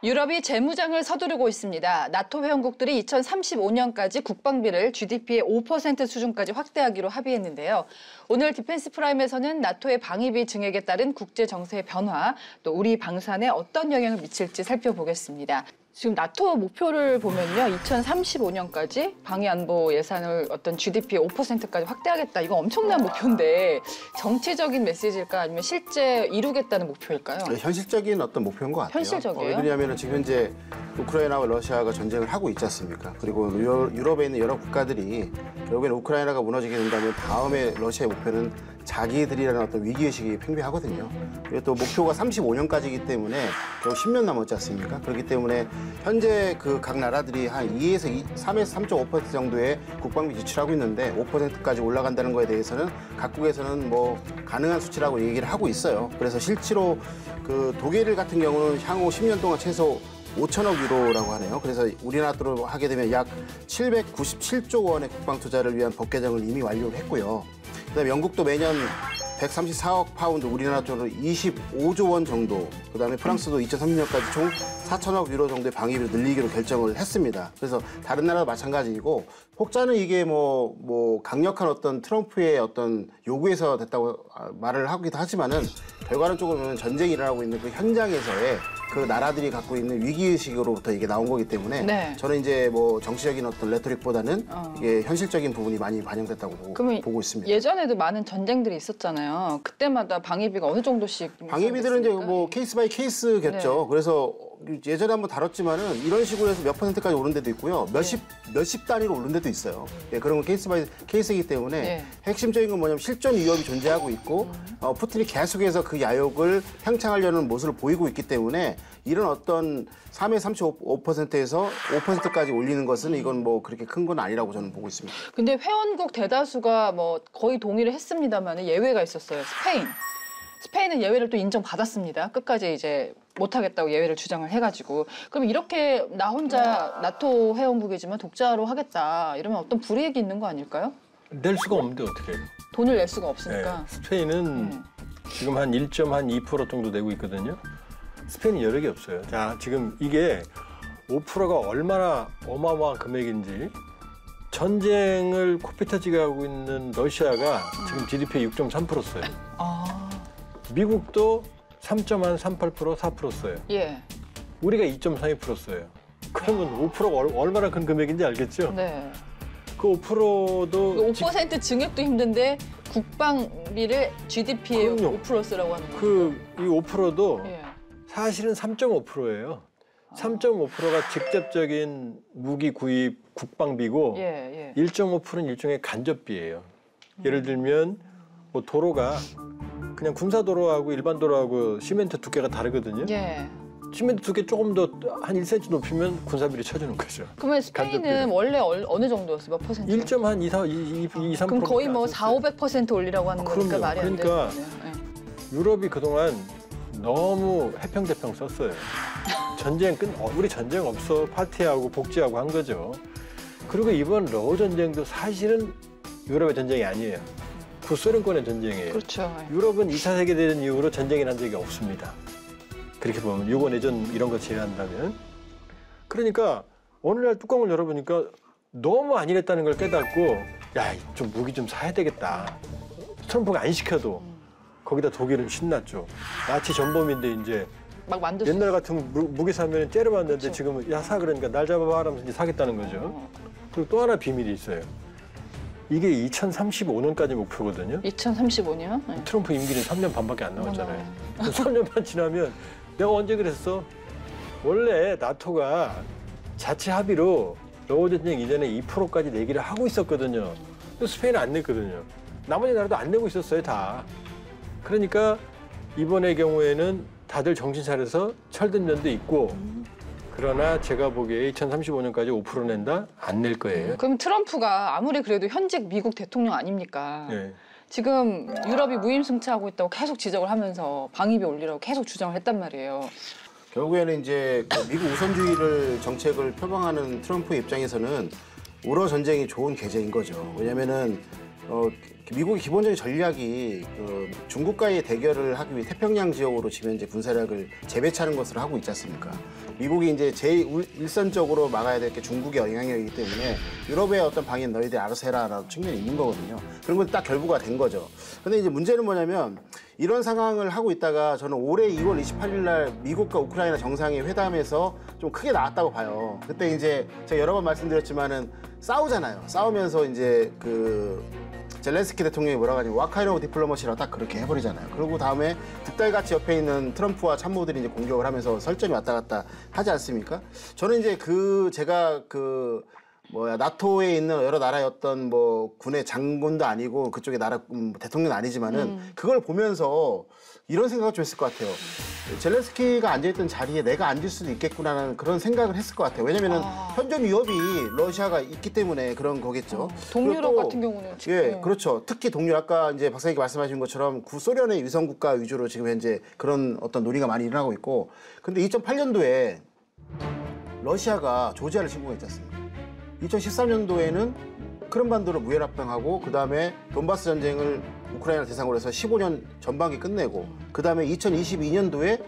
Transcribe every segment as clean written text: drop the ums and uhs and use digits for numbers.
유럽이 재무장을 서두르고 있습니다. 나토 회원국들이 2035년까지 국방비를 GDP의 5% 수준까지 확대하기로 합의했는데요. 오늘 디펜스 프라임에서는 나토의 방위비 증액에 따른 국제 정세의 변화, 또 우리 방산에 어떤 영향을 미칠지 살펴보겠습니다. 지금 나토 목표를 보면요. 2035년까지 방위안보 예산을 어떤 GDP의 5%까지 확대하겠다. 이거 엄청난 목표인데 정치적인 메시지일까 아니면 실제 이루겠다는 목표일까요? 현실적인 어떤 목표인 것 같아요. 현실적이에요? 왜냐하면 지금 현재 우크라이나와 러시아가 전쟁을 하고 있지 않습니까? 그리고 유럽에 있는 여러 국가들이 결국엔 우크라이나가 무너지게 된다면 다음에 러시아의 목표는 자기들이라는 어떤 위기의식이 팽배하거든요. 그리고 또 목표가 35년까지이기 때문에 결국 10년 남았지 않습니까? 그렇기 때문에 현재 그 각 나라들이 한 3에서 3.5% 정도의 국방비 지출하고 있는데 5%까지 올라간다는 거에 대해서는 각국에서는 뭐 가능한 수치라고 얘기를 하고 있어요. 그래서 실제로 그 독일 같은 경우는 향후 10년 동안 최소 5천억 유로라고 하네요. 그래서 우리나라로 하게 되면 약 797조 원의 국방 투자를 위한 법 개정을 이미 완료를 했고요. 그다음에 영국도 매년 134억 파운드, 우리나라 쪽으로 25조 원 정도, 그다음에 프랑스도 2030년까지 총 4천억 유로 정도의 방위비를 늘리기로 결정을 했습니다. 그래서 다른 나라도 마찬가지이고, 혹자는 이게 뭐 강력한 어떤 트럼프의 어떤 요구에서 됐다고 말을 하기도 하지만은 결과론적으로 보면 전쟁이 일어나고 있는 그 현장에서의 그 나라들이 갖고 있는 위기의식으로부터 이게 나온 거기 때문에 네. 저는 이제 뭐 정치적인 어떤 레토릭보다는 이게 현실적인 부분이 많이 반영됐다고 보고 있습니다. 예전에도 많은 전쟁들이 있었잖아요. 그때마다 방위비가 어느 정도씩 방위비들은 이제 뭐 케이스 바이 케이스겠죠. 네. 그래서 예전에 한번 다뤘지만은 이런 식으로 해서 몇 %까지 오른 데도 있고요. 몇십 단위로 오른 데도 있어요. 예, 그런 건 케이스 바이 케이스이기 때문에 네. 핵심적인 건 뭐냐면 실존 위협이 존재하고 있고 푸틴이 계속해서 그 야욕을 팽창하려는 모습을 보이고 있기 때문에 이런 어떤 3에서 35%에서 5%까지 올리는 것은 이건 뭐 그렇게 큰 건 아니라고 저는 보고 있습니다. 근데 회원국 대다수가 뭐 거의 동의를 했습니다만 예외가 있었어요. 스페인은 예외를 또 인정받았습니다. 끝까지 이제 못하겠다고 예외를 주장을 해가지고. 그럼 이렇게 나 혼자 나토 회원국이지만 독자로 하겠다 이러면 어떤 불이익이 있는 거 아닐까요? 낼 수가 없는데 어떻게 해요? 돈을 낼 수가 없으니까. 네, 스페인은 지금 한 1.2% 정도 내고 있거든요. 스페인은 여력이 없어요. 자, 지금 이게 5%가 얼마나 어마어마한 금액인지, 전쟁을 코피터지게 하고 있는 러시아가 지금 GDP의 6.3% 써요. 미국도 3.38%, 4% 써요. 예. 우리가 2.32% 써요. 그러면 5%가 얼마나 큰 금액인지 알겠죠? 네. 그 5%도 5% 증액도 힘든데 국방비를 GDP의 그럼요. 5% 쓰라고 하는 거예요. 이 5%도 예. 사실은 3.5%예요. 3.5%가 직접적인 무기 구입 국방비고 예. 1.5%는 일종의 간접비예요. 예를 들면 뭐 도로가 그냥 군사도로하고 일반 도로하고 시멘트 두께가 다르거든요. 예. 시멘트 두께 조금 더 한 1cm 높이면 군사비를 쳐주는 거죠. 그러면 스페인은 간접비를. 원래 어느 정도였어요? 몇 퍼센트? 1.2, 3%. 그럼 거의 뭐 500% 올리라고 하는 거니까 그럼요. 말이 안 되는 그러니까 거네요. 예. 유럽이 그동안 너무 해평대평 썼어요. 우리 전쟁 없어 파티하고 복지하고 한 거죠. 그리고 이번 러우 전쟁도 사실은 유럽의 전쟁이 아니에요. 구소련권의 전쟁이에요. 그렇죠. 유럽은 2차 세계대전 이후로 전쟁이 난 적이 없습니다. 그렇게 보면 유고 내전 이런 거 제외한다면. 그러니까 어느 날 뚜껑을 열어보니까 너무 안일했다는 걸 깨닫고 야, 좀 무기 좀 사야 되겠다. 트럼프가 안 시켜도 거기다 독일은 신났죠. 나치 전범인데 이제 막 만들 옛날 같은 무기 사면 째려봤는데 그쵸. 지금은 야 사 그러니까 날 잡아봐 하면서 이제 사겠다는 거죠. 그리고 또 하나 비밀이 있어요. 이게 2035년까지 목표거든요. 2035년? 네. 트럼프 임기는 3년 반밖에 안 남았잖아요. 3년 반 지나면 내가 언제 그랬어? 원래 나토가 자체 합의로 러우 전쟁 이전에 2%까지 내기를 하고 있었거든요. 근데 스페인은 안 냈거든요. 나머지 나라도 안 내고 있었어요, 다. 그러니까 이번의 경우에는 다들 정신 차려서 철든 면도 있고 그러나 제가 보기에 2035년까지 5% 낸다? 안 낼 거예요. 그럼 트럼프가 아무리 그래도 현직 미국 대통령 아닙니까? 네. 지금 유럽이 무임승차하고 있다고 계속 지적을 하면서 방위비 올리라고 계속 주장을 했단 말이에요. 결국에는 이제 그 미국 우선주의를 정책을 표방하는 트럼프 입장에서는 우러 전쟁이 좋은 계제인 거죠. 왜냐면은 미국의 기본적인 전략이 그 중국과의 대결을 하기 위해 태평양 지역으로 지금 이제 군사력을 재배치하는 것으로 하고 있지 않습니까? 미국이 이제 제일 일선적으로 막아야 될 게 중국의 영향력이기 때문에 유럽의 어떤 방해는 너희들이 알아서 해라라는 측면이 있는 거거든요. 그런 건 딱 결부가 된 거죠. 근데 이제 문제는 뭐냐면 이런 상황을 하고 있다가 저는 올해 2월 28일 날 미국과 우크라이나 정상의 회담에서 좀 크게 나왔다고 봐요. 그때 이제 제가 여러 번 말씀드렸지만은 싸우잖아요. 싸우면서 이제 그 젤렌스키 대통령이 뭐라고 하냐면 와카이노 오브 디플로머시라고 딱 그렇게 해버리잖아요. 그리고 다음에 득달같이 옆에 있는 트럼프와 참모들이 이제 공격을 하면서 설전이 왔다 갔다 하지 않습니까? 저는 이제 제가 나토에 있는 여러 나라의 어떤 뭐 군의 장군도 아니고 그쪽의 나라 대통령은 아니지만은 그걸 보면서 이런 생각을 좀 했을 것 같아요. 젤렌스키가 앉아있던 자리에 내가 앉을 수도 있겠구나라는 그런 생각을 했을 것 같아요. 왜냐면은 현존 위협이 러시아가 있기 때문에 그런 거겠죠. 동유럽 같은 경우는 지금 예, 그렇죠. 특히 동유럽 아까 이제 박사님께 말씀하신 것처럼 구소련의 위성 국가 위주로 지금 현재 그런 어떤 논의가 많이 일어나고 있고, 근데 2008년도에 러시아가 조지아를 침공했지 않습니까? 2013년도에는 크림반도를 무혈합병하고 그다음에 돈바스 전쟁을 우크라이나 대상으로 해서 15년 전반기 끝내고 그다음에 2022년도에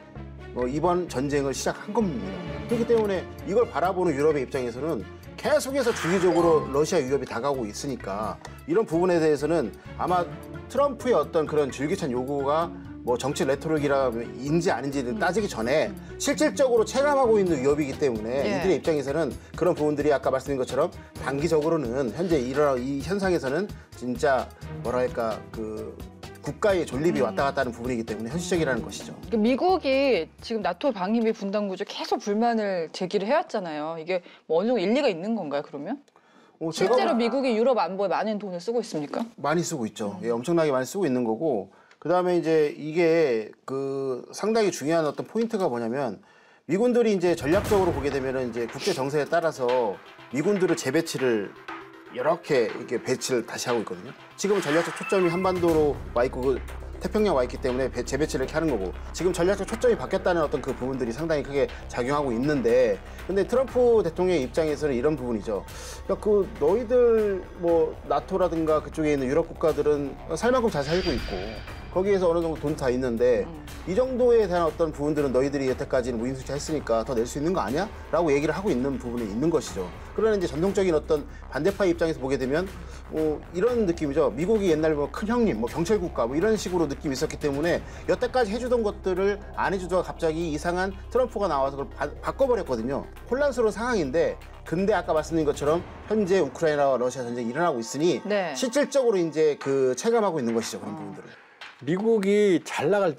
이번 전쟁을 시작한 겁니다. 그렇기 때문에 이걸 바라보는 유럽의 입장에서는 계속해서 주기적으로 러시아 위협이 다가오고 있으니까 이런 부분에 대해서는 아마 트럼프의 어떤 그런 줄기찬 요구가 뭐 정치 레토릭이라인지 아닌지를 따지기 전에 실질적으로 체감하고 있는 위협이기 때문에 이들의 입장에서는 그런 부분들이 아까 말씀드린 것처럼 단기적으로는 현재 이 현상에서는 진짜 뭐랄까 그 국가의 존립이 왔다 갔다 하는 부분이기 때문에 현실적이라는 것이죠. 그러니까 미국이 지금 나토 방위비 분담 구조 계속 불만을 제기를 해왔잖아요. 이게 뭐 어느 정도 일리가 있는 건가요, 그러면? 실제로 미국이 유럽 안보에 많은 돈을 쓰고 있습니까? 많이 쓰고 있죠. 예, 엄청나게 많이 쓰고 있는 거고, 그다음에 이제 이게 그 상당히 중요한 어떤 포인트가 뭐냐면 미군들이 이제 전략적으로 보게 되면은 이제 국제 정세에 따라서 미군들을 재배치를 이렇게 배치를 다시 하고 있거든요. 지금은 전략적 초점이 한반도로 와 있고 그 태평양 와 있기 때문에 재배치를 이렇게 하는 거고, 지금 전략적 초점이 바뀌었다는 어떤 그 부분들이 상당히 크게 작용하고 있는데, 근데 트럼프 대통령의 입장에서는 이런 부분이죠. 그러니까 그 너희들 뭐 나토라든가 그쪽에 있는 유럽 국가들은 살 만큼 잘 살고 있고 거기에서 어느 정도 돈 다 있는데 이 정도에 대한 어떤 부분들은 너희들이 여태까지는 무임승차 했으니까 더 낼 수 있는 거 아니야? 라고 얘기를 하고 있는 부분이 있는 것이죠. 그러나 이제 전통적인 어떤 반대파 입장에서 보게 되면 이런 느낌이죠. 미국이 옛날 뭐 큰 형님, 뭐 경찰 국가 뭐 이런 식으로 느낌이 있었기 때문에 여태까지 해주던 것들을 안 해주다가 갑자기 이상한 트럼프가 나와서 그걸 바꿔버렸거든요. 혼란스러운 상황인데, 근데 아까 말씀드린 것처럼 현재 우크라이나와 러시아 전쟁이 일어나고 있으니 실질적으로 이제 그 체감하고 있는 것이죠. 그런 부분들을. 미국이 잘 나갈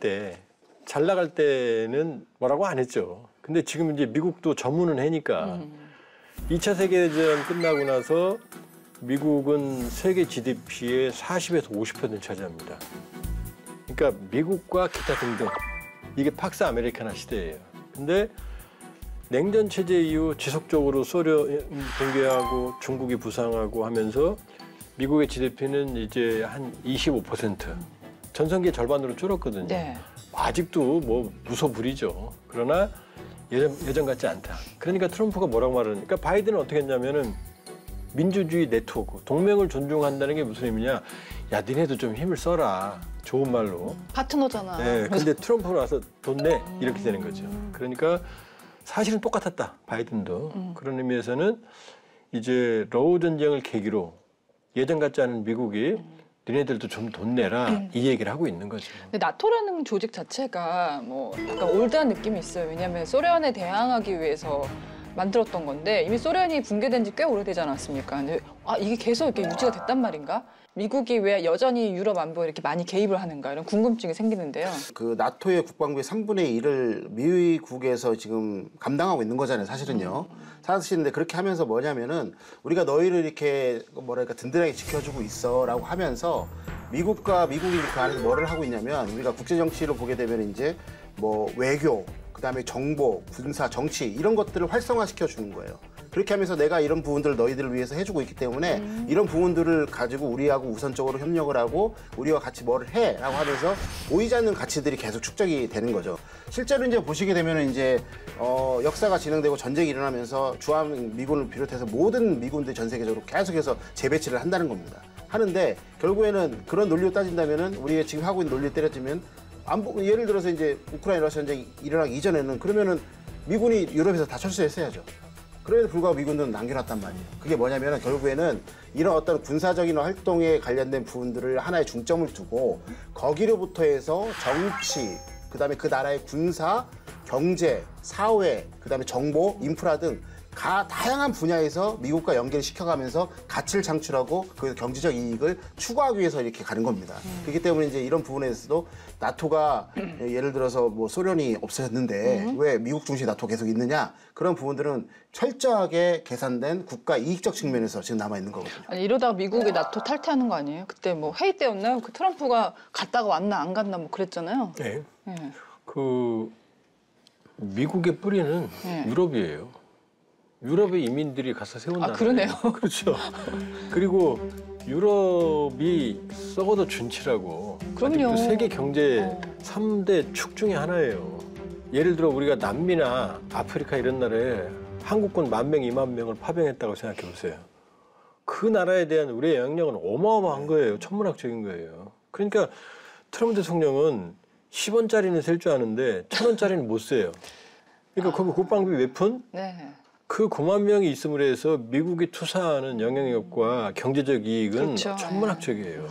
때는 뭐라고 안 했죠. 근데 지금 이제 미국도 전문은 해니까 2차 세계대전 끝나고 나서 미국은 세계 GDP의 40에서 50% 차지합니다. 그러니까 미국과 기타 등등 이게 팍스 아메리카나 시대예요. 근데 냉전 체제 이후 지속적으로 소련 붕괴하고 중국이 부상하고 하면서 미국의 GDP는 이제 한 25%. 전성기의 절반으로 줄었거든요. 네. 아직도 뭐 무소불위죠. 그러나 예전 같지 않다. 그러니까 트럼프가 뭐라고 말하는, 그러니까 바이든은 어떻게 했냐면은 민주주의 네트워크, 동맹을 존중한다는 게 무슨 의미냐. 야, 니네도 좀 힘을 써라. 좋은 말로. 파트너잖아. 네, 근데 트럼프가 와서 돈 내. 이렇게 되는 거죠. 그러니까 사실은 똑같았다. 바이든도. 그런 의미에서는 이제 러우 전쟁을 계기로 예전 같지 않은 미국이 니네들도 좀 돈 내라 이 얘기를 하고 있는 거죠. 근데 나토라는 조직 자체가 뭐 약간 올드한 느낌이 있어요. 왜냐하면 소련에 대항하기 위해서 만들었던 건데 이미 소련이 붕괴된 지 꽤 오래되지 않았습니까? 근데 이게 계속 이렇게 유지가 됐단 말인가? 미국이 왜 여전히 유럽 안보에 이렇게 많이 개입을 하는가 이런 궁금증이 생기는데요. 그 나토의 국방부의 3분의 1을 미국에서 지금 감당하고 있는 거잖아요, 사실은요. 사실인데 그렇게 하면서 뭐냐면은 우리가 너희를 이렇게 뭐랄까 든든하게 지켜주고 있어라고 하면서 미국이 그 안에서 뭐를 하고 있냐면 우리가 국제 정치로 보게 되면 이제 뭐 외교, 그다음에 정보, 군사, 정치 이런 것들을 활성화시켜 주는 거예요. 그렇게 하면서 내가 이런 부분들을 너희들을 위해서 해주고 있기 때문에 이런 부분들을 가지고 우리하고 우선적으로 협력을 하고 우리와 같이 뭘 해라고 하면서 보이지 않는 가치들이 계속 축적이 되는 거죠. 실제로 이제 보시게 되면 이제 역사가 진행되고 전쟁이 일어나면서 주한 미군을 비롯해서 모든 미군들이 전 세계적으로 계속해서 재배치를 한다는 겁니다. 하는데 결국에는 그런 논리로 따진다면은 우리가 지금 하고 있는 논리를 때려지면 예를 들어서 이제 우크라이나 러시아 전쟁이 일어나기 이전에는 그러면은 미군이 유럽에서 다 철수했어야죠. 그럼에도 불구하고 미군들은 남겨놨단 말이에요. 그게 뭐냐면은 결국에는 이런 어떤 군사적인 활동에 관련된 부분들을 하나의 중점을 두고 거기로부터 해서 정치, 그다음에 그 나라의 군사, 경제, 사회, 그다음에 정보, 인프라 등 다양한 분야에서 미국과 연결시켜가면서 가치를 창출하고 그 경제적 이익을 추구하기 위해서 이렇게 가는 겁니다. 그렇기 때문에 이제 이런 부분에서도 나토가 예를 들어서 뭐 소련이 없어졌는데 왜 미국 중심 나토 계속 있느냐 그런 부분들은 철저하게 계산된 국가 이익적 측면에서 지금 남아 있는 거거든요. 아니, 이러다가 미국이 나토 탈퇴하는 거 아니에요? 그때 뭐 회의 때였나요? 그 트럼프가 갔다가 왔나 안 갔나 뭐 그랬잖아요. 네. 네. 그 미국의 뿌리는 네. 유럽이에요. 유럽의 이민들이 가서 세운 나라. 그러네요. 그렇죠. 그리고 유럽이 썩어도 준치라고. 그럼요. 아직도 세계 경제 3대 축 중에 하나예요. 예를 들어 우리가 남미나 아프리카 이런 나라에 한국군 10,000명, 20,000명을 파병했다고 생각해 보세요. 그 나라에 대한 우리의 영향력은 어마어마한 거예요. 천문학적인 거예요. 그러니까 트럼프 대통령은 10원짜리는 셀 줄 아는데 1,000원짜리는 못 세요. 그러니까 거기 국방비 몇 푼? 네. 그 9만 명이 있음으로 해서 미국이 투사하는 영향력과 경제적 이익은 그렇죠. 천문학적이에요.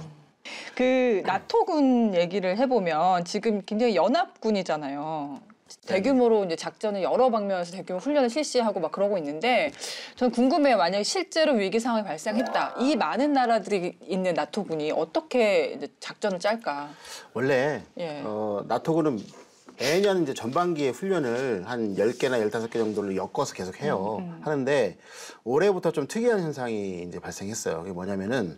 그 나토군 얘기를 해보면 지금 굉장히 연합군이잖아요. 대규모로 이제 작전을 여러 방면에서 대규모 훈련을 실시하고 막 그러고 있는데 저는 궁금해요. 만약에 실제로 위기 상황이 발생했다. 이 많은 나라들이 있는 나토군이 어떻게 이제 작전을 짤까? 원래 예. 나토군은 매년 이제 전반기에 훈련을 한 10개나 15개 정도를 엮어서 계속 해요. 하는데 올해부터 좀 특이한 현상이 이제 발생했어요. 그게 뭐냐면은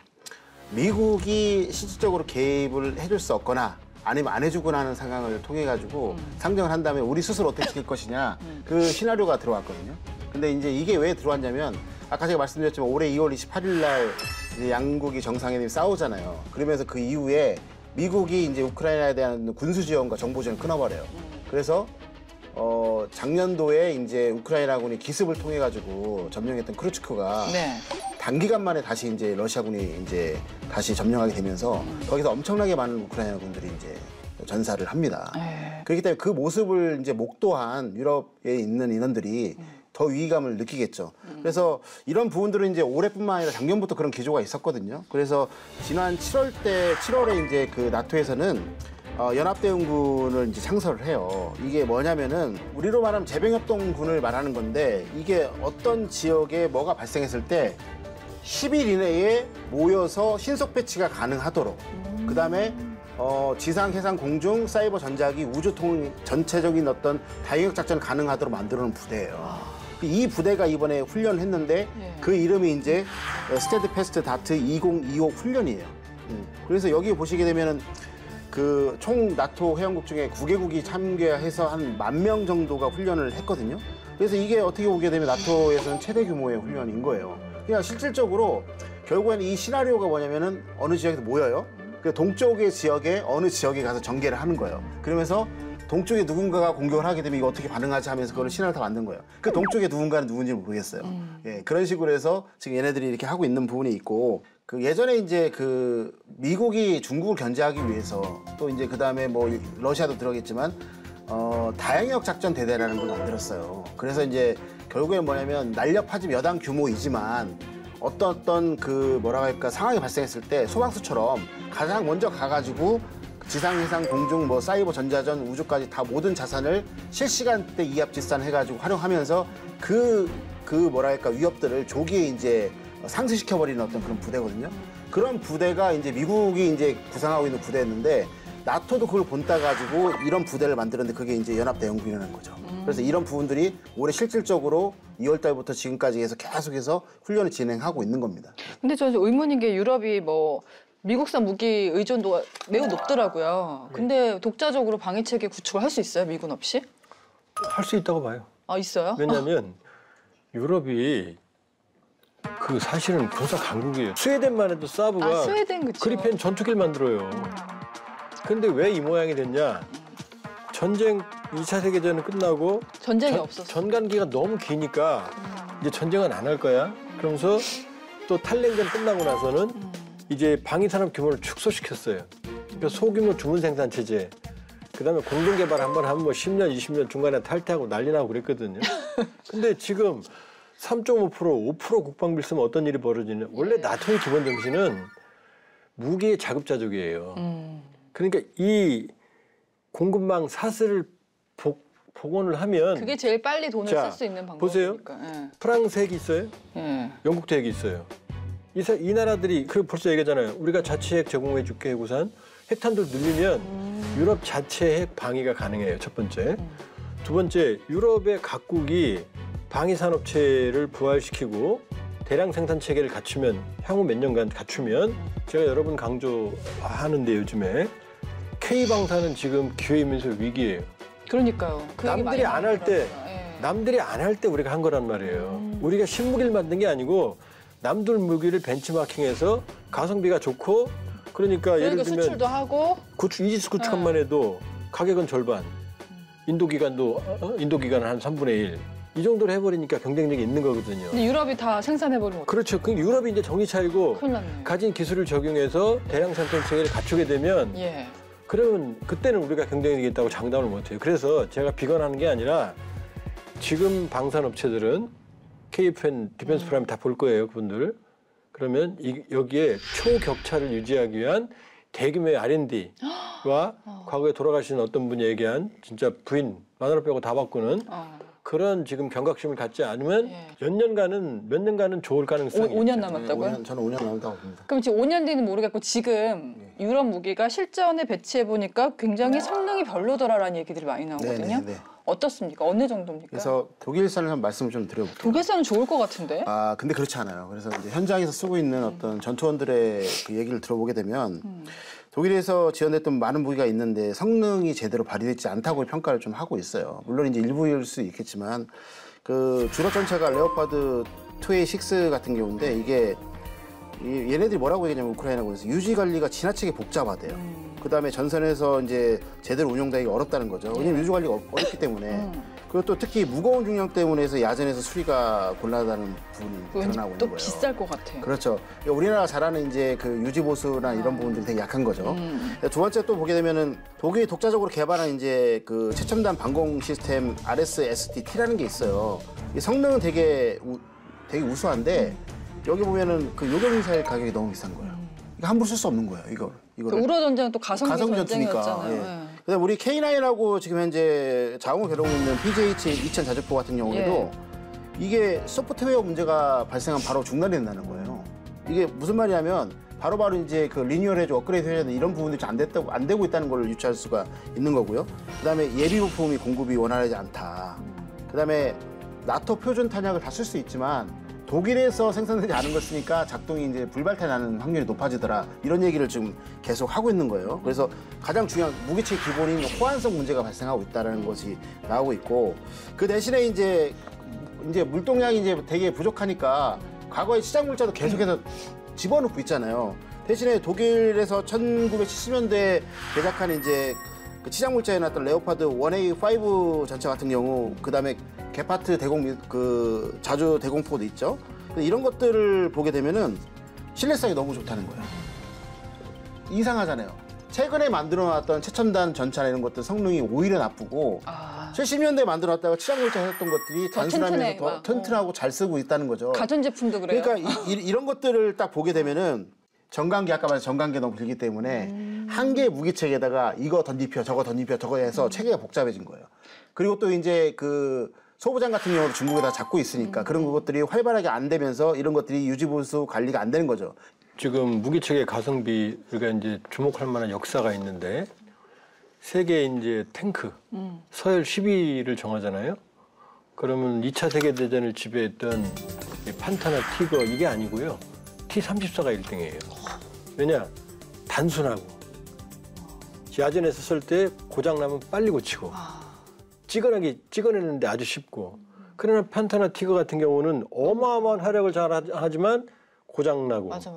미국이 실질적으로 개입을 해줄 수 없거나 아니면 안 해주거나 하는 상황을 통해 가지고 상정을 한 다음에 우리 스스로 어떻게 지킬 것이냐 그 시나리오가 들어왔거든요. 근데 이제 이게 왜 들어왔냐면 아까 제가 말씀드렸지만 올해 2월 28일 날 이제 양국이 정상회담이 싸우잖아요. 그러면서 그 이후에 미국이 이제 우크라이나에 대한 군수 지원과 정보 지원을 끊어버려요. 그래서 작년도에 이제 우크라이나군이 기습을 통해 가지고 점령했던 크루츠크가 네. 단기간 만에 다시 이제 러시아군이 이제 다시 점령하게 되면서 거기서 엄청나게 많은 우크라이나 군들이 이제 전사를 합니다. 네. 그렇기 때문에 그 모습을 이제 목도한 유럽에 있는 인원들이 더 위기감을 느끼겠죠. 그래서 이런 부분들은 이제 올해뿐만 아니라 작년부터 그런 기조가 있었거든요. 그래서 지난 7월에 이제 그 나토에서는 연합대응군을 이제 창설을 해요. 이게 뭐냐면은 우리로 말하면 재병협동군을 말하는 건데 이게 어떤 지역에 뭐가 발생했을 때 10일 이내에 모여서 신속 배치가 가능하도록 그다음에 지상, 해상, 공중, 사이버, 전자기, 우주통 전체적인 어떤 다행역 작전을 가능하도록 만들어놓은 부대예요. 이 부대가 이번에 훈련을 했는데 그 이름이 이제 스테드패스트 다트 2025 훈련이에요. 그래서 여기 보시게 되면은 그 총 나토 회원국 중에 9개국이 참가해서 한 10,000명 정도가 훈련을 했거든요. 그래서 이게 어떻게 보게 되면 나토에서는 최대 규모의 훈련인 거예요. 그냥 실질적으로 결국에는 이 시나리오가 뭐냐면은 어느 지역에서 모여요. 그 동쪽의 지역에 어느 지역에 가서 전개를 하는 거예요. 그러면서 동쪽에 누군가가 공격을 하게 되면 이거 어떻게 반응하지 하면서 그걸 신화를 다 만든 거예요. 그 동쪽에 누군가는 누군지 모르겠어요. 예, 그런 식으로 해서 지금 얘네들이 이렇게 하고 있는 부분이 있고 그 예전에 이제 그 미국이 중국을 견제하기 위해서 또 이제 그 다음에 뭐 러시아도 들어겠지만 다양역 작전 대대라는 걸 만들었어요. 그래서 이제 결국에 뭐냐면 난렵하지 여당 규모이지만 어떤 그 뭐라 할까 상황이 발생했을 때 소방수처럼 가장 먼저 가가지고 지상, 해상, 공중, 뭐 사이버, 전자전, 우주까지 다 모든 자산을 실시간대 이합집산 해가지고 활용하면서 그 뭐랄까 위협들을 조기에 이제 상쇄시켜버리는 어떤 그런 부대거든요. 그런 부대가 이제 미국이 이제 구상하고 있는 부대였는데 나토도 그걸 본따 가지고 이런 부대를 만들었는데 그게 이제 연합대응군이라는 거죠. 그래서 이런 부분들이 올해 실질적으로 2월 달부터 지금까지 해서 계속해서 훈련을 진행하고 있는 겁니다. 근데 저 의문인 게 유럽이 뭐 미국산 무기 의존도가 매우 높더라고요. 근데 독자적으로 방위 체계 구축을 할 수 있어요? 미군 없이? 할 수 있다고 봐요. 아, 있어요? 왜냐하면 유럽이 그 사실은 군사 강국이에요. 스웨덴만 해도 사브가 스웨덴 그쵸. 그리펜 전투기를 만들어요. 근데 왜 이 모양이 됐냐? 전쟁 2차 세계대전은 끝나고 전쟁이 없었어. 전간기가 너무 기니까 이제 전쟁은 안 할 거야. 그러면서 또 탈냉전 끝나고 나서는 이제 방위산업 규모를 축소시켰어요. 그러니까 소규모 주문 생산 체제. 그다음에 공동개발 한번 하면 뭐 10년, 20년 중간에 탈퇴하고 난리 나고 그랬거든요. 근데 지금 3.5%, 5% 국방비를 쓰면 어떤 일이 벌어지냐. 원래 나토의 기본 정신은 무기의 자급자족이에요. 그러니까 이 공급망 사슬을 복원을 하면 그게 제일 빨리 돈을 자, 쓸 수 있는 보세요. 방법이니까. 예. 프랑스 핵이 있어요. 예. 영국도 핵이 있어요. 이 나라들이 그 벌써 얘기하잖아요. 우리가 자체 핵 제공해 줄게 해고산 핵탄두 늘리면 유럽 자체 핵 방위가 가능해요. 첫 번째. 두 번째, 유럽의 각국이 방위 산업체를 부활시키고 대량 생산 체계를 갖추면 향후 몇 년간 갖추면 제가 여러 번 강조하는데 요즘에 K방사는 지금 기회이면서 위기예요. 그러니까요. 그 얘기 많이 남들이 안 할 때, 나오더라고요. 예. 남들이 안 할 때 우리가 한 거란 말이에요. 우리가 신무기를 만든 게 아니고 남들 무기를 벤치마킹해서 가성비가 좋고 그러니까 예를 들면 수출도 하고 이지스 구축함만 해도 가격은 절반, 인도 기간도 한 3분의 1. 이 정도로 해버리니까 경쟁력이 있는 거거든요. 근데 유럽이 다 생산해버리면 그렇죠. 그 유럽이 이제 정신 차리고 큰일 났네. 가진 기술을 적용해서 대량 생산 체계를 갖추게 되면 예. 그러면 그때는 우리가 경쟁력이 있다고 장담을 못해요. 그래서 제가 비관하는 게 아니라 지금 방산업체들은 KFN 디펜스 프라임 다 볼 거예요, 그분들. 그러면 여기에 초격차를 유지하기 위한 대규모의 R&D와 과거에 돌아가신 어떤 분이 얘기한 진짜 부인 마누라 빼고 다 바꾸는 그런 지금 경각심을 갖지 않으면 예. 몇 년간은 좋을 가능성이 5년 있죠. 남았다고요? 저는 5년 남았다고 봅니다. 그럼 지금 5년 뒤는 모르겠고 지금 유럽 무기가 실전에 배치해 보니까 굉장히 성능이 별로더라라는 얘기들이 많이 나오거든요. 네. 어떻습니까? 어느 정도입니까? 그래서 독일산을 한 말씀을 좀 드려볼게요. 독일산은 좋을 것 같은데. 근데 그렇지 않아요. 그래서 이제 현장에서 쓰고 있는 어떤 전투원들의 그 얘기를 들어보게 되면 독일에서 지원됐던 많은 무기가 있는데 성능이 제대로 발휘되지 않다고 평가를 좀 하고 있어요. 물론 이제 일부일 수 있겠지만 그 주력 전차가 레오파드 2A6 같은 경우인데 이게 얘네들이 뭐라고 얘기하냐면 우크라이나고 해서 유지 관리가 지나치게 복잡하대요. 그다음에 전선에서 이제 제대로 운용되기가 어렵다는 거죠. 왜냐면 유지 관리가 어렵기 때문에. 그리고 또 특히 무거운 중량 때문에 해서 야전에서 수리가 곤란하다는 부분이 왠지 드러나고 있는 또 거예요. 비쌀 것 같아요. 그렇죠. 우리나라가 잘하는 이제 그 유지 보수나 이런 부분들이 되게 약한 거죠. 두 번째 또 보게 되면은 독일이 독자적으로 개발한 이제 그 최첨단 방공 시스템 RSST-T라는 게 있어요. 이 성능은 되게 우수한데 여기 보면은 그 요격 미사일 가격이 너무 비싼 거예요. 이거 함부로 쓸 수 없는 거예요. 이거. 그 우러 전쟁은 또 가성비 전쟁이었잖아요. 예. 그다음 우리 K9하고 지금 현재 자웅을 겨루고 있는 PJH-2000 자주포 같은 경우에도 이게 소프트웨어 문제가 발생하면 바로 중단이 된다는 거예요. 이게 무슨 말이냐면 바로바로 이제 그 리뉴얼해줘, 업그레이드 해야 되는 이런 부분들이 안 되고 있다는 걸 유추할 수가 있는 거고요. 그다음에 예비 부품이 공급이 원활하지 않다. 그다음에 나토 표준 탄약을 다 쓸 수 있지만 독일에서 생산되지 않은 걸 쓰니까 작동이 이제 불발탄 나는 확률이 높아지더라. 이런 얘기를 지금 계속 하고 있는 거예요. 그래서 가장 중요한 무기체 기본인 호환성 문제가 발생하고 있다는 것이 나오고 있고 그 대신에 이제 물동량이 이제 되게 부족하니까 과거에 시장 물자도 계속해서 집어넣고 있잖아요. 대신에 독일에서 1970년대에 제작한 이제 그 시장 물자에 나왔던 레오파드 1A5 전차 같은 경우 그다음에 게파트 대공 그 자주 대공포도 있죠. 이런 것들을 보게 되면은 신뢰성이 너무 좋다는 거예요. 이상하잖아요. 최근에 만들어놨던 최첨단 전차나 이런 것들 성능이 오히려 나쁘고 70년대에 만들어놨다가 시장물자 했던 것들이 단순하면서 더 튼튼하고 잘 쓰고 있다는 거죠. 가전제품도 그래요. 그러니까 이런 것들을 딱 보게 되면은 정강기 아까 말한 정강기 너무 길기 때문에 한 개의 무기체계에다가 이거 던집혀 저거 해서 체계가 복잡해진 거예요. 그리고 또 이제 그 소부장 같은 경우도 중국에다 잡고 있으니까 그런 것들이 활발하게 안 되면서 이런 것들이 유지보수 관리가 안 되는 거죠. 지금 무기체계 가성비 우리가 이제 주목할 만한 역사가 있는데 세계 이제 탱크 서열 10위를 정하잖아요. 그러면 2차 세계대전을 지배했던 판타나 티거 이게 아니고요. T-34가 1등이에요. 왜냐? 단순하고 야전에서 쓸 때 고장 나면 빨리 고치고 찍어내는데 아주 쉽고 그러나 판타나 티거 같은 경우는 어마어마한 활약을 하지만 고장나고, 맞아.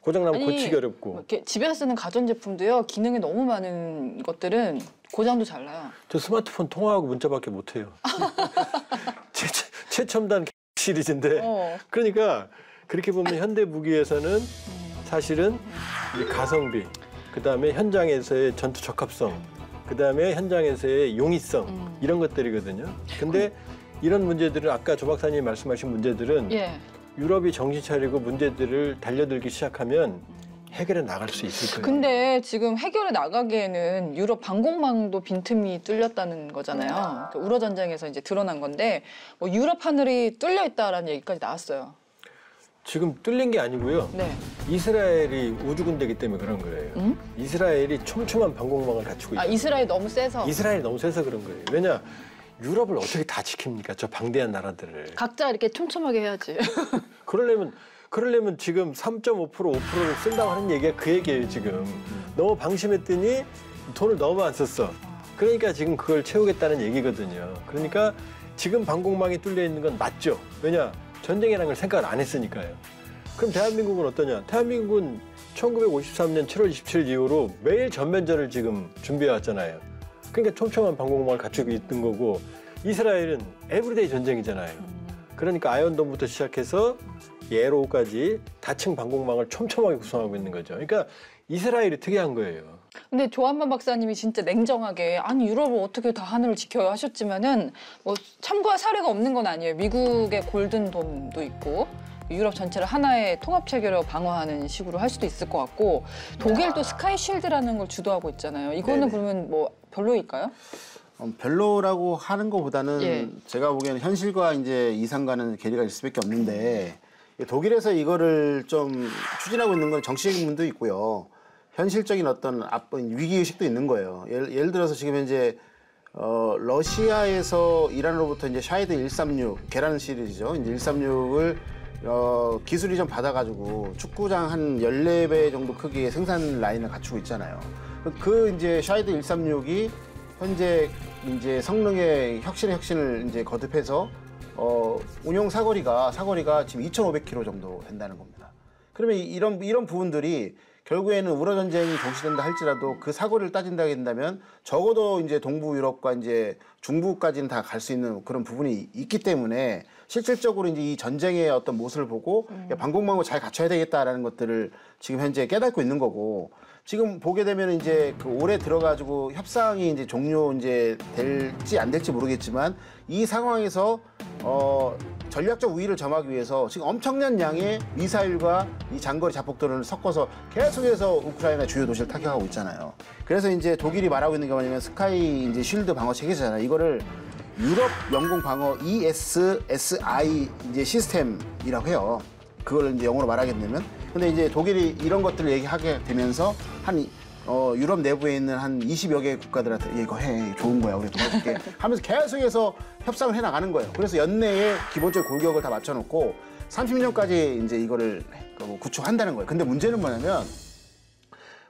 고장나면 아니, 고치기 어렵고. 뭐 이렇게 집에서 쓰는 가전제품도요. 기능이 너무 많은 것들은 고장도 잘 나요. 저 스마트폰 통화하고 문자밖에 못해요. 최첨단 시리즈인데. 그러니까 그렇게 보면 현대 무기에서는 사실은 이 가성비, 그다음에 현장에서의 전투 적합성, 그다음에 현장에서의 용이성 이런 것들이거든요. 근데 이런 문제들은 아까 조 박사님이 말씀하신 문제들은 예. 유럽이 정신 차리고 문제들을 달려들기 시작하면 해결해 나갈 수 있을 거예요. 근데 지금 해결해 나가기에는 유럽 방공망도 빈틈이 뚫렸다는 거잖아요. 그 우러 전쟁에서 이제 드러난 건데 뭐 유럽 하늘이 뚫려 있다라는 얘기까지 나왔어요. 지금 뚫린 게 아니고요. 네. 이스라엘이 우주군대이기 때문에 그런 거예요. 이스라엘이 촘촘한 방공망을 갖추고 있어요. 이스라엘이 너무 세서 이스라엘이 너무 세서 그런 거예요. 왜냐? 유럽을 어떻게 다 지킵니까? 저 방대한 나라들을. 각자 이렇게 촘촘하게 해야지. 그러려면 지금 3.5%, 5%를 쓴다고 하는 얘기가 그 얘기예요, 지금. 너무 방심했더니 돈을 너무 안 썼어. 그러니까 지금 그걸 채우겠다는 얘기거든요. 그러니까 지금 방공망이 뚫려 있는 건 맞죠. 왜냐? 전쟁이라는 걸 생각을 안 했으니까요. 그럼 대한민국은 어떠냐? 대한민국은 1953년 7월 27일 이후로 매일 전면전을 지금 준비해 왔잖아요. 그러니까 촘촘한 방공망을 갖추고 있는 거고, 이스라엘은 에브리데이 전쟁이잖아요. 그러니까 아이언돔부터 시작해서 에로우까지 다층 방공망을 촘촘하게 구성하고 있는 거죠. 그러니까 이스라엘이 특이한 거예요. 근데 조한만 박사님이 진짜 냉정하게 아니 유럽을 어떻게 다 하늘을 지켜요 하셨지만은 뭐 참고할 사례가 없는 건 아니에요. 미국의 골든돔도 있고 유럽 전체를 하나의 통합 체계로 방어하는 식으로 할 수도 있을 것 같고 독일도 스카이 쉴드라는 걸 주도하고 있잖아요. 이거는 네네. 그러면 뭐 별로일까요? 별로라고 하는 것보다는 예. 제가 보기에는 현실과 이제 이상과는 괴리가 있을 수밖에 없는데 독일에서 이거를 좀 추진하고 있는 건 정치적인 면도 있고요. 현실적인 어떤 위기 의식도 있는 거예요. 예를 들어서 지금 현재 러시아에서 이란으로부터 이제 샤이드 136 계란 시리즈죠. 이제 136을 기술이 좀 받아가지고 축구장 한 14배 정도 크기의 생산 라인을 갖추고 있잖아요. 그 이제 샤이드 136이 현재 이제 성능의 혁신을 이제 거듭해서 운용 사거리가 지금 2,500km 정도 된다는 겁니다. 그러면 이런 부분들이 결국에는 우러 전쟁이 종시된다 할지라도 그 사거리를 따진다 한다면 적어도 이제 동부 유럽과 이제 중부까지는 다 갈 수 있는 그런 부분이 있기 때문에 실질적으로 이제 이 전쟁의 어떤 모습을 보고 방공망을 잘 갖춰야 되겠다라는 것들을 지금 현재 깨닫고 있는 거고 지금 보게 되면 이제 그 올해 들어가지고 협상이 이제 이제 될지 안 될지 모르겠지만 이 상황에서 전략적 우위를 점하기 위해서 지금 엄청난 양의 미사일과 이 장거리 자폭도를 섞어서 계속해서 우크라이나 주요 도시를 타격하고 있잖아요. 그래서 이제 독일이 말하고 있는 게 뭐냐면 스카이 이제 쉴드 방어 체계잖아요. 이거를 유럽 영공 방어 ESSI 이제 시스템이라고 해요. 그걸 이제 영어로 말하게 되면. 근데 이제 독일이 이런 것들을 얘기하게 되면서 유럽 내부에 있는 한 20여 개 국가들한테 이거 해 좋은 거야 우리 도와줄게 하면서 계속해서 협상을 해나가는 거예요. 그래서 연내에 기본적 골격을 다 맞춰놓고 30년까지 이제 이거를 구축한다는 거예요. 근데 문제는 뭐냐면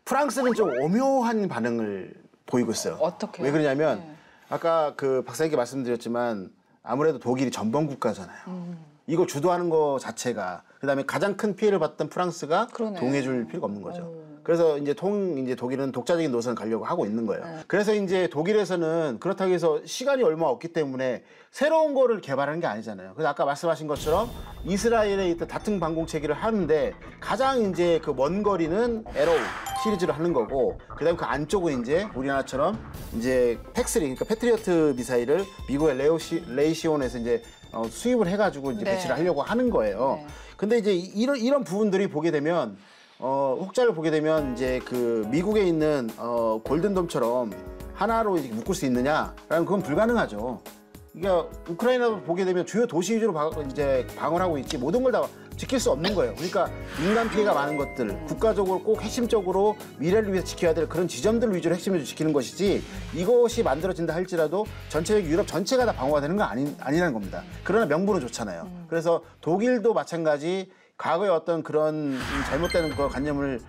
프랑스는 좀 오묘한 반응을 보이고 있어요. 어떻게? 왜 그러냐면 아까 그 박사님께 말씀드렸지만 아무래도 독일이 전범 국가잖아요. 이거 주도하는 거 자체가 그다음에 가장 큰 피해를 봤던 프랑스가 그러네. 동해줄 필요가 없는 거죠. 그래서 이제 독일은 독자적인 노선을 가려고 하고 있는 거예요. 그래서 이제 독일에서는 그렇다고 해서 시간이 얼마 없기 때문에 새로운 거를 개발하는 게 아니잖아요. 그래서 아까 말씀하신 것처럼 이스라엘에 있던 다층 방공 체계를 하는데 가장 이제 그 먼 거리는 에로우 시리즈로 하는 거고 그다음에 그 안쪽은 이제 우리나라처럼 이제 팩3 그러니까 패트리어트 미사일을 미국의 레이시온에서 이제 수입을 해가지고 이제 네. 배치를 하려고 하는 거예요. 네. 근데 이제 이런 부분들이 보게 되면 혹자를 보게 되면 이제 그 미국에 있는 골든돔처럼 하나로 이렇게 묶을 수 있느냐라는 그건 불가능하죠. 그러니까 우크라이나 보게 되면 주요 도시 위주로 이제 방어하고 있지 모든 걸 다 지킬 수 없는 거예요. 그러니까 인간 피해가 많은 것들, 국가적으로 꼭 핵심적으로 미래를 위해서 지켜야 될 그런 지점들 위주로 핵심을 지키는 것이지 이것이 만들어진다 할지라도 전체적 유럽 전체가 다 방어가 되는 건 아니라는 겁니다. 그러나 명분은 좋잖아요. 그래서 독일도 마찬가지 과거에 어떤 그런 잘못되는 그 관념을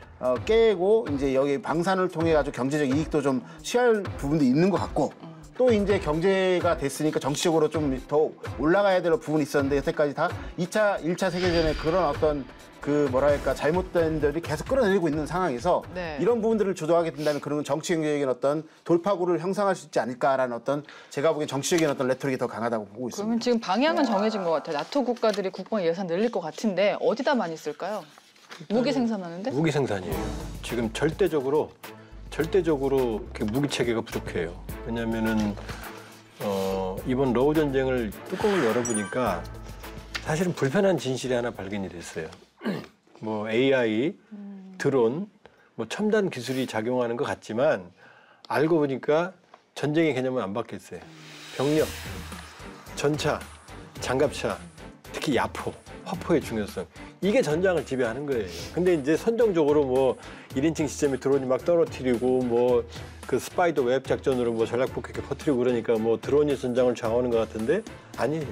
깨고 이제 여기 방산을 통해 가지고 경제적 이익도 좀 취할 부분도 있는 것 같고 또 이제 경제가 됐으니까 정치적으로 좀 더 올라가야 될 부분이 있었는데 여태까지 다 1차 세계대전의 그런 어떤 그 뭐랄까 잘못된 들이 계속 끌어내리고 있는 상황에서 네. 이런 부분들을 주도하게 된다면 그런 정치 경제적인 어떤 돌파구를 형성할 수 있지 않을까라는 어떤 제가 보기엔 정치적인 어떤 레토릭이 더 강하다고 보고 있습니다. 그러면 지금 방향은 정해진 것 같아요. 나토 국가들이 국방 예산 늘릴 것 같은데 어디다 많이 쓸까요? 무기 생산하는데? 무기 생산이에요. 지금 절대적으로 그 무기 체계가 부족해요. 왜냐하면은 이번 러우 전쟁을 뚜껑을 열어보니까 사실은 불편한 진실이 하나 발견이 됐어요. 뭐 AI, 드론, 뭐 첨단 기술이 작용하는 것 같지만 알고 보니까 전쟁의 개념은 안 바뀌었어요. 병력, 전차, 장갑차, 특히 야포, 화포의 중요성. 이게 전장을 지배하는 거예요. 근데 이제 선정적으로 뭐 1인칭 시스템에 드론이 막 떨어뜨리고 뭐 그 스파이더 웹 작전으로 뭐 전략 폭격기 퍼뜨리고 그러니까 뭐 드론이 전장을 좌우하는 것 같은데 아니에요.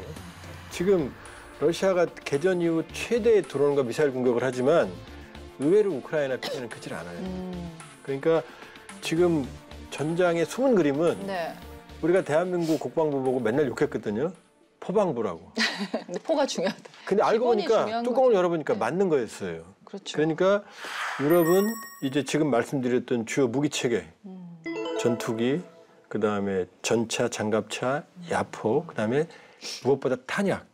지금 러시아가 개전 이후 최대의 드론과 미사일 공격을 하지만 의외로 우크라이나 피해는 크질 않아요. 그러니까 지금 전장의 숨은 그림은 네. 우리가 대한민국 국방부 보고 맨날 욕했거든요. 포방부라고. 근데 포가 중요하다. 근데 알고 기본이 보니까 중요한 뚜껑을 거죠. 열어보니까 네. 맞는 거였어요. 그렇죠. 그러니까 유럽은 이제 지금 말씀드렸던 주요 무기 체계, 전투기, 그다음에 전차, 장갑차, 야포, 그다음에 무엇보다 탄약,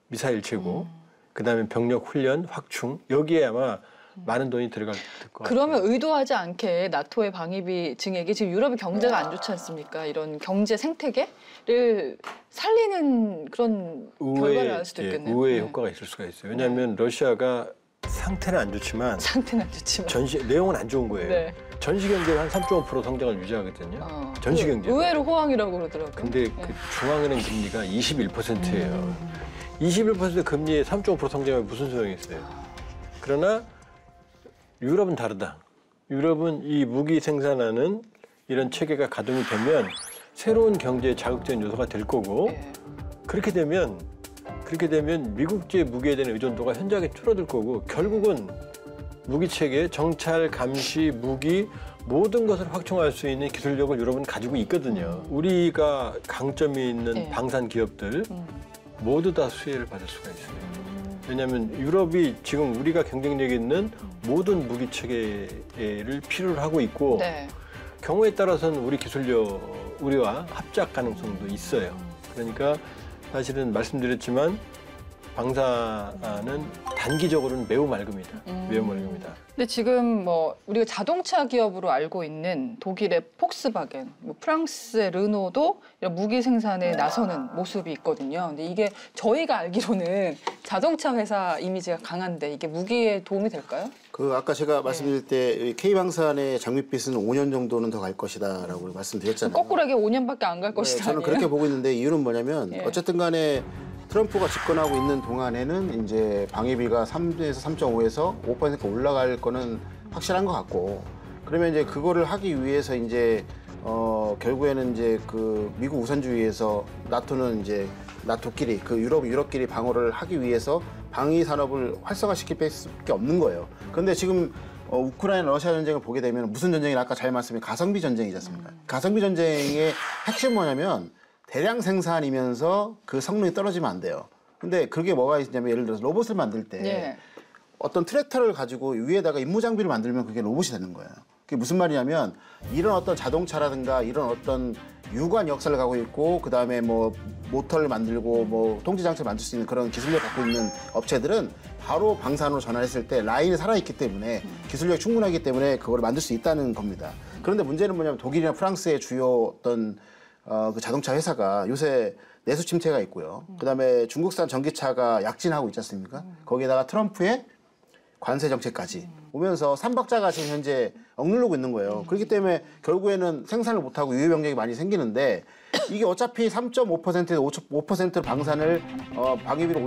미사일 제고, 그다음에 병력 훈련, 확충 여기에 아마 많은 돈이 들어갈 것 같아요. 그러면 의도하지 않게 나토의 방위비 증액이 지금 유럽의 경제가 안 좋지 않습니까? 이런 경제 생태계를 살리는 그런 결과를 알 수도 있겠네요. 의외의 네. 효과가 있을 수가 있어요. 왜냐하면 러시아가 상태는 안 좋지만 상태는 안 좋지만. 내용은 안 좋은 거예요. 네. 전시 경제가 한 3.5% 성장을 유지하거든요. 전시 경제. 의외로 호황이라고 그러더라고요. 근데 네. 그 중앙은행 금리가 21%예요. 21% 금리에 3.5% 성장하면 무슨 소용이 있어요? 그러나 유럽은 다르다. 유럽은 이 무기 생산하는 이런 체계가 가동이 되면 새로운 경제의 자극적인 요소가 될 거고 네. 그렇게 되면 미국제 무기에 대한 의존도가 현저하게 줄어들 거고 결국은 무기 체계, 정찰, 감시, 무기 모든 것을 확충할 수 있는 기술력을 유럽은 가지고 있거든요. 우리가 강점이 있는 네. 방산 기업들 모두 다 수혜를 받을 수가 있어요. 왜냐하면 유럽이 지금 우리가 경쟁력 있는 모든 무기 체계를 필요로 하고 있고 네. 경우에 따라서는 우리 기술력, 우리와 합작 가능성도 있어요. 그러니까 사실은 말씀드렸지만 방사는 단기적으로는 매우 맑습니다. 매우 맑습니다. 근데 지금 뭐 우리가 자동차 기업으로 알고 있는 독일의 폭스바겐, 뭐 프랑스의 르노도 이런 무기 생산에 나서는 모습이 있거든요. 근데 이게 저희가 알기로는 자동차 회사 이미지가 강한데 이게 무기에 도움이 될까요? 그 아까 제가 말씀드릴 때 K방산의 장밋빛은 5년 정도는 더 갈 것이다라고 말씀드렸잖아요. 거꾸로 얘기해 5년밖에 안 갈 것이다. 저는 그렇게 보고 있는데 이유는 뭐냐면 예. 어쨌든 간에 트럼프가 집권하고 있는 동안에는 이제 방위비가 3에서 3.5에서 5% 올라갈 거는 확실한 것 같고 그러면 이제 그거를 하기 위해서 이제 결국에는 이제 그 미국 우선주의에서 나토는 이제 나토끼리 그 유럽끼리 방어를 하기 위해서 방위 산업을 활성화시킬 수밖에 없는 거예요. 그런데 지금 우크라이나 러시아 전쟁을 보게 되면 무슨 전쟁이나 아까 잘 말씀드린 가성비 전쟁이지 않습니까? 가성비 전쟁의 핵심 뭐냐면 대량 생산이면서 그 성능이 떨어지면 안 돼요. 근데 그게 뭐가 있냐면 예를 들어서 로봇을 만들 때 예. 어떤 트랙터를 가지고 위에다가 임무 장비를 만들면 그게 로봇이 되는 거예요. 그게 무슨 말이냐면 이런 어떤 자동차라든가 이런 어떤 유관 역사를 갖고 있고 그다음에 뭐 모터를 만들고 뭐 통제 장치를 만들 수 있는 그런 기술력 갖고 있는 업체들은 바로 방산으로 전환했을 때 라인이 살아있기 때문에 기술력이 충분하기 때문에 그걸 만들 수 있다는 겁니다. 그런데 문제는 뭐냐면 독일이나 프랑스의 주요 어떤 그 자동차 회사가 요새 내수 침체가 있고요. 그다음에 중국산 전기차가 약진하고 있지 않습니까? 거기에다가 트럼프의 관세 정책까지 오면서 삼박자가 지금 현재 억누르고 있는 거예요. 그렇기 때문에 결국에는 생산을 못하고 유해 병력이 많이 생기는데 이게 어차피 3.5%에서 5% 방산을 방위비로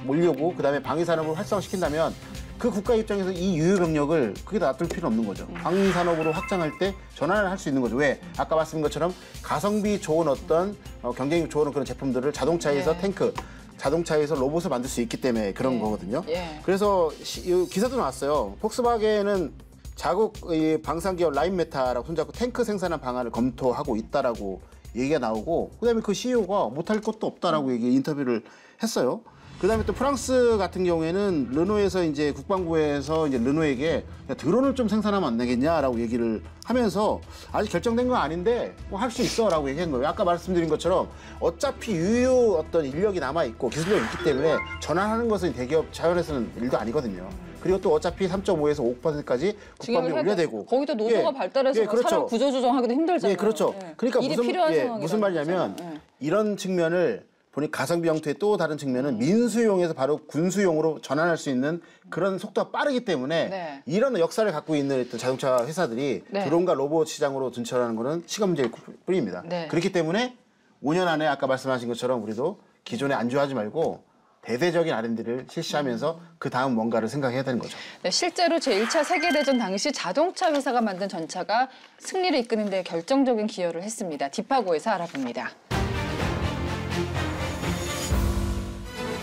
올려고 그다음에 방위 산업을 활성화시킨다면 그 국가 입장에서 이 유효 병력을 그게 놔둘 필요 없는 거죠. 방위 산업으로 확장할 때 전환을 할 수 있는 거죠. 왜? 아까 말씀드린 것처럼 가성비 좋은 어떤 경쟁력 좋은 그런 제품들을 자동차에서 네. 탱크, 자동차에서 로봇을 만들 수 있기 때문에 그런 거거든요. 예. 그래서 기사도 나왔어요. 폭스바겐은 자국 방산기업 라인메타라고 손잡고 탱크 생산한 방안을 검토하고 있다라고 얘기가 나오고 그다음에 그 CEO가 못할 것도 없다라고 인터뷰를 했어요. 그다음에 또 프랑스 같은 경우에는 르노에서 이제 국방부에서 이제 르노에게 드론을 좀 생산하면 안 되겠냐라고 얘기를 하면서 아직 결정된 건 아닌데 뭐 할 수 있어라고 얘기한 거예요. 아까 말씀드린 것처럼 어차피 유효 어떤 인력이 남아 있고 기술력이 있기 때문에 전환하는 것은 대기업 차원에서는 일도 아니거든요. 그리고 또 어차피 3.5에서 5%까지 국방비 올려야 되고 거기다 노조가 발달해서 그렇죠. 사람 구조 조정하기도 힘들잖아요. 그렇죠. 그러니까 일이 필요한 상황이라는 무슨 말이냐면 거잖아요. 이런 측면을 보니 가성비 형태의 또 다른 측면은 민수용에서 바로 군수용으로 전환할 수 있는 그런 속도가 빠르기 때문에 네. 이런 역사를 갖고 있는 어떤 자동차 회사들이 네. 드론과 로봇 시장으로 진출하는 거는 시간 문제일 뿐입니다. 네. 그렇기 때문에 5년 안에 아까 말씀하신 것처럼 우리도 기존에 안주하지 말고 대대적인 R&D를 실시하면서 그 다음 뭔가를 생각해야 되는 거죠. 네, 실제로 제1차 세계대전 당시 자동차 회사가 만든 전차가 승리를 이끄는 데 결정적인 기여를 했습니다. 디파고에서 알아봅니다.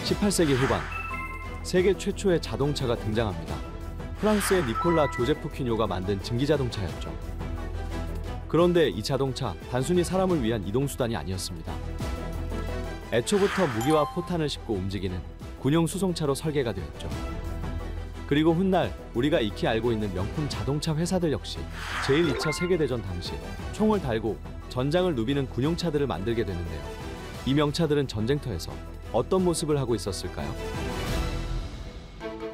18세기 후반, 세계 최초의 자동차가 등장합니다. 프랑스의 니콜라 조제프 퀴뇨가 만든 증기자동차였죠. 그런데 이 자동차 단순히 사람을 위한 이동수단이 아니었습니다. 애초부터 무기와 포탄을 싣고 움직이는 군용 수송차로 설계가 되었죠. 그리고 훗날 우리가 익히 알고 있는 명품 자동차 회사들 역시 제1, 2차 세계대전 당시 총을 달고 전장을 누비는 군용차들을 만들게 되는데요. 이 명차들은 전쟁터에서 어떤 모습을 하고 있었을까요?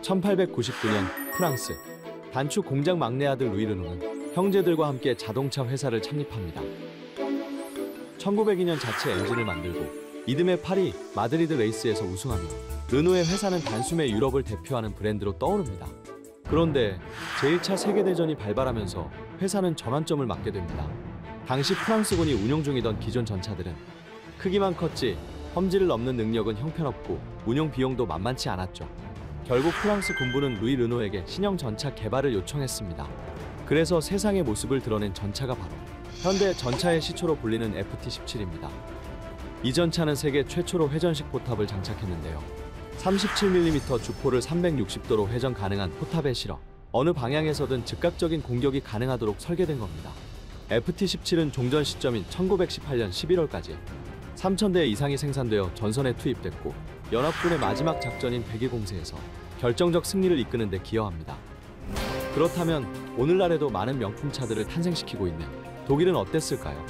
1899년 프랑스, 단축 공장 막내 아들 루이 르노는 형제들과 함께 자동차 회사를 창립합니다. 1902년 자체 엔진을 만들고 이듬해 파리, 마드리드 레이스에서 우승하며 르노의 회사는 단숨에 유럽을 대표하는 브랜드로 떠오릅니다. 그런데 제1차 세계대전이 발발하면서 회사는 전환점을 맞게 됩니다. 당시 프랑스군이 운용 중이던 기존 전차들은 크기만 컸지 험지를 넘는 능력은 형편없고 운용 비용도 만만치 않았죠. 결국 프랑스 군부는 루이 르노에게 신형 전차 개발을 요청했습니다. 그래서 세상의 모습을 드러낸 전차가 바로 현대 전차의 시초로 불리는 FT-17입니다. 이 전차는 세계 최초로 회전식 포탑을 장착했는데요. 37mm 주포를 360도로 회전 가능한 포탑에 실어 어느 방향에서든 즉각적인 공격이 가능하도록 설계된 겁니다. FT-17은 종전 시점인 1918년 11월까지 3,000대 이상이 생산되어 전선에 투입됐고 연합군의 마지막 작전인 백이 공세에서 결정적 승리를 이끄는 데 기여합니다. 그렇다면 오늘날에도 많은 명품차들을 탄생시키고 있는 독일은 어땠을까요?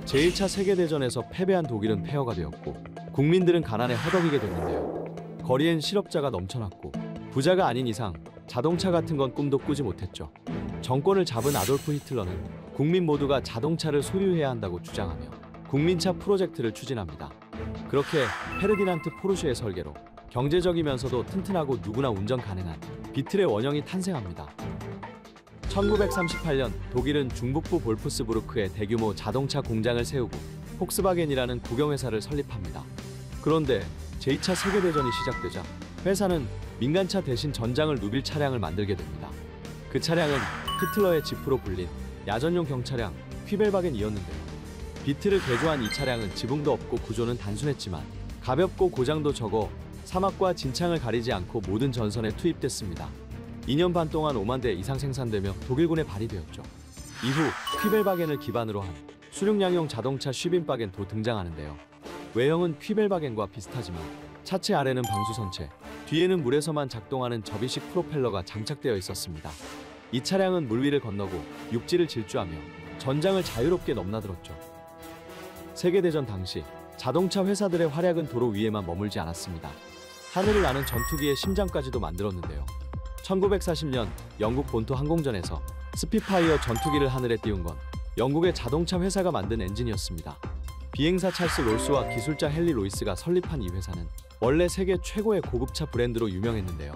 제1차 세계대전에서 패배한 독일은 폐허가 되었고 국민들은 가난에 허덕이게 됐는데요. 거리엔 실업자가 넘쳐났고 부자가 아닌 이상 자동차 같은 건 꿈도 꾸지 못했죠. 정권을 잡은 아돌프 히틀러는 국민 모두가 자동차를 소유해야 한다고 주장하며 국민차 프로젝트를 추진합니다. 그렇게 페르디난트 포르쉐의 설계로 경제적이면서도 튼튼하고 누구나 운전 가능한 비틀의 원형이 탄생합니다. 1938년 독일은 중북부 볼프스부르크에 대규모 자동차 공장을 세우고 폭스바겐이라는 국영회사를 설립합니다. 그런데 제2차 세계대전이 시작되자 회사는 민간차 대신 전장을 누빌 차량을 만들게 됩니다. 그 차량은 히틀러의 지프로 불린 야전용 경차량 퀴벨바겐이었는데요. 비틀을 개조한 이 차량은 지붕도 없고 구조는 단순했지만 가볍고 고장도 적어 사막과 진창을 가리지 않고 모든 전선에 투입됐습니다. 2년 반 동안 5만 대 이상 생산되며 독일군에 발휘되었죠. 이후 퀴벨바겐을 기반으로 한 수륙량용 자동차 슈빈바겐도 등장하는데요. 외형은 퀴벨바겐과 비슷하지만 차체 아래는 방수선체, 뒤에는 물에서만 작동하는 접이식 프로펠러가 장착되어 있었습니다. 이 차량은 물 위를 건너고 육지를 질주하며 전장을 자유롭게 넘나들었죠. 세계대전 당시 자동차 회사들의 활약은 도로 위에만 머물지 않았습니다. 하늘을 나는 전투기의 심장까지도 만들었는데요. 1940년 영국 본토 항공전에서 스피파이어 전투기를 하늘에 띄운 건 영국의 자동차 회사가 만든 엔진이었습니다. 비행사 찰스 롤스와 기술자 헨리 로이스가 설립한 이 회사는 원래 세계 최고의 고급차 브랜드로 유명했는데요.